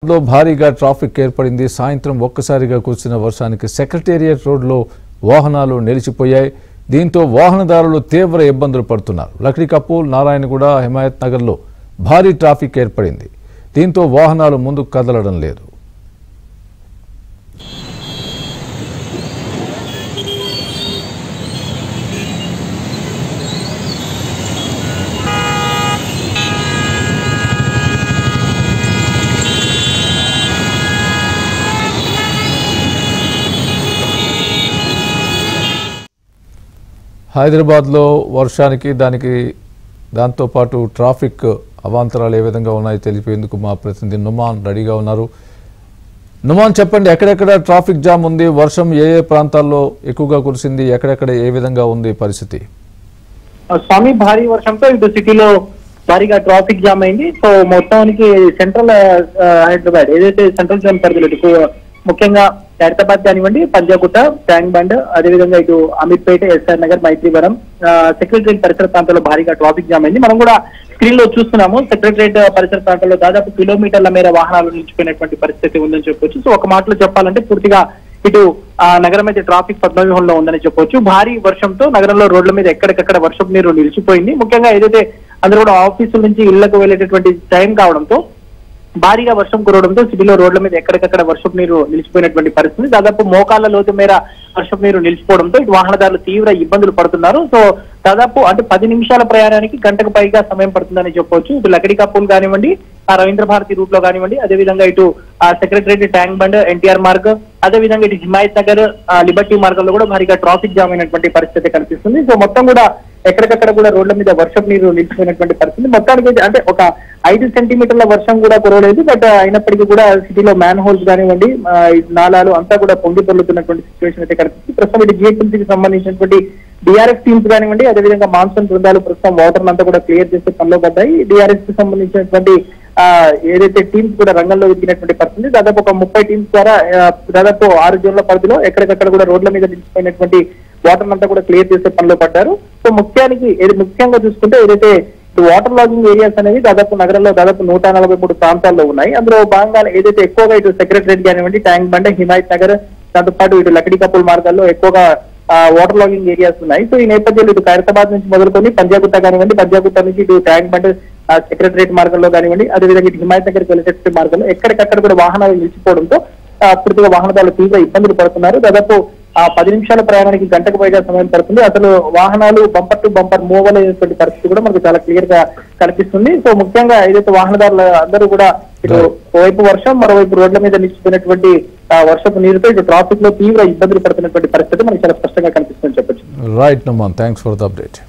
లో భారీగా ట్రాఫిక్ ఏర్పడింది. సాయంత్రం ఒక్కసారిగా కురిసిన వర్షానికి సెక్రటేరియట్ రోడ్లో వాహనాలు నిలిచిపోయాయి. దీంతో వాహనదారులు తీవ్ర ఇబ్బందులు పడుతున్నారు. లక్డీకపూల్, నారాయణగూడ, హిమాయత్ నగర్లో భారీ ట్రాఫిక్ ఏర్పడింది. దీంతో వాహనాలు ముందుకు కదలడం లేదు. హైదరాబాద్లో వర్షానికి దాంతో పాటు ట్రాఫిక్ అవాంతరాలు ఏ విధంగా ఉన్నాయో తెలిపేందుకు మా ప్రతినిధి నుమాన్ రెడీగా ఉన్నారు. నుమాన్, చెప్పండి, ఎక్కడెక్కడ ట్రాఫిక్ జామ్ ఉంది? వర్షం ఏ ప్రాంతాల్లో ఎక్కువగా కురిసింది? ఎక్కడెక్కడ ఏ విధంగా ఉంది పరిస్థితి? స్వామి, భారీ వర్షంతో ఇటు సిటీలో భారీగా ట్రాఫిక్ జామ్ అయింది. సో మొత్తానికి సెంట్రల్ హైదరాబాద్ ఏదైతే సెంట్రల్ జోన్ పరిధిలో ముఖ్యంగా ఖైరతాబాద్ కానివ్వండి, పంజాగుట్ట, ట్యాంక్ బండ్, అదేవిధంగా ఇటు అమీర్పేట, ఎస్ఆర్ నగర్, మైత్రివరం, సెక్రటరియట్ పరిసర ప్రాంతాల్లో భారీగా ట్రాఫిక్ జామ్ అయింది. మనం కూడా స్క్రీన్ లో చూస్తున్నాము. సెక్రటరియట్ పరిసర ప్రాంతాల్లో దాదాపు కిలోమీటర్ల మేర వాహనాలు నిలిచిపోయినటువంటి పరిస్థితి ఉందని చెప్పొచ్చు. సో ఒక మాటలో చెప్పాలంటే పూర్తిగా ఇటు నగరం అయితే ట్రాఫిక్ పద్మవ్యూహంలో ఉందని చెప్పొచ్చు. భారీ వర్షంతో నగరంలో రోడ్ల మీద ఎక్కడికక్కడ వర్షపు నీరు నిలిచిపోయింది. ముఖ్యంగా ఏదైతే అందరూ కూడా ఆఫీసుల నుంచి ఇళ్లకు వెళ్లేటటువంటి టైం కావడంతో భారీగా వర్షం కురవడంతో సిటీలో రోడ్ల మీద ఎక్కడికక్కడ వర్షపు నీరు నిలిచిపోయినటువంటి పరిస్థితి. దాదాపు మోకాళ్ల లోతు మేర వర్షపు నీరు నిలిచిపోవడంతో ఇటు వాహనదారులు తీవ్ర ఇబ్బందులు పడుతున్నారు. సో దాదాపు 10 నిమిషాల ప్రయాణానికి గంటకు పైగా సమయం పడుతుందని చెప్పొచ్చు. ఇటు లక్డీకపూల్ కానివ్వండి, రవీంద్ర భారతి రూట్ లో కానివ్వండి, అదేవిధంగా ఇటు secretariat, tank bund, NTR Marg, అదేవిధంగా ఇటు హిమాయత్ నగర్, లిబర్టీ మార్గంలో కూడా భారీగా ట్రాఫిక్ జామ్ అయినటువంటి పరిస్థితి కనిపిస్తుంది. సో మొత్తం కూడా ఎక్కడికక్కడ కూడా రోడ్ల మీద వర్షపు నీరు నిలిచిపోయినటువంటి పరిస్థితి. మొత్తానికి అంటే ఒక 5 సెంటీమీటర్ల వర్షం కూడా కురవలేదు. బట్ అయినప్పటికీ కూడా సిటీలో మ్యాన్ హోల్స్ కానివ్వండి, నాలాలు అంతా కూడా పొంగి పొర్లుతున్నటువంటి సిచ్యువేషన్ అయితే కనిపిస్తుంది. ప్రస్తుతం ఇటు జిహెచ్ఎంసీకి సంబంధించినటువంటి డిఆర్ఎఫ్ టీమ్స్ కానివ్వండి, అదేవిధంగా మాన్సూన్ బృందాలు ప్రస్తుతం వాటర్ అంతా కూడా క్లియర్ చేసే పనిలో పడ్డాయి. డిఆర్ఎఫ్ కి సంబంధించినటువంటి ఏదైతే టీమ్స్ కూడా రంగంలో దిగినటువంటి పరిస్థితి. దాదాపు ఒక 30 టీమ్స్ ద్వారా దాదాపు 6 జోన్ల పరిధిలో ఎక్కడికక్కడ కూడా రోడ్ల మీద నిలిచిపోయినటువంటి వాటర్ అంతా కూడా క్లియర్ చేసే పనిలో పడ్డారు. సో ముఖ్యంగా చూసుకుంటే ఏదైతే వాటర్ లాగింగ్ ఏరియాస్ అనేవి దాదాపు నగరంలో దాదాపు 143 ప్రాంతాల్లో ఉన్నాయి. అందులో భాగంగా ఏదైతే ఎక్కువగా ఇటు సెక్రటరియట్ కానివ్వండి, ట్యాంక్ బండ్, హిమాయత్ నగర్, దాంతో పాటు ఇటు లక్డీకపూల్ మార్గాల్లో ఎక్కువగా వాటర్ లాగింగ్ ఏరియాస్ ఉన్నాయి. సో ఈ నేపథ్యంలో ఇటు ఖైరతాబాద్ నుంచి మొదలుకొని పంజాగుట్ట కానివ్వండి, పంజాగుట్ట నుంచి ఇటు ట్యాంక్ బండ్, సెక్రటరియట్ మార్గంలో కానివ్వండి, అదేవిధంగా ఇటు హిమాయత్ నగర్కి వెళ్ళేటటువంటి మార్గంలో ఎక్కడికక్కడ కూడా వాహనాలు నిలిచిపోవడంతో పూర్తిగా వాహనదారులు తీవ్ర ఇబ్బందులు పడుతున్నారు. దాదాపు 10 నిమిషాల ప్రయాణానికి గంటకు పైగా సమయం పడుతుంది. అసలు వాహనాలు బంపర్ టు బంపర్ మూవ్ అయ్యేటువంటి పరిస్థితి కూడా మనకు చాలా క్లియర్ గా కనిపిస్తుంది. సో ముఖ్యంగా ఏదైతే వాహనదారులు అందరూ కూడా ఇటు ఓవైపు వర్షం, మరోవైపు రోడ్ల మీద నిలిచిపోయినటువంటి వర్షపు నీరుతో ఇటు ట్రాఫిక్ లో తీవ్ర ఇబ్బందులు పడుతున్నటువంటి పరిస్థితి మనకి చాలా స్పష్టంగా కనిపిస్తుందని చెప్పొచ్చు. Right Numan, thanks for the update.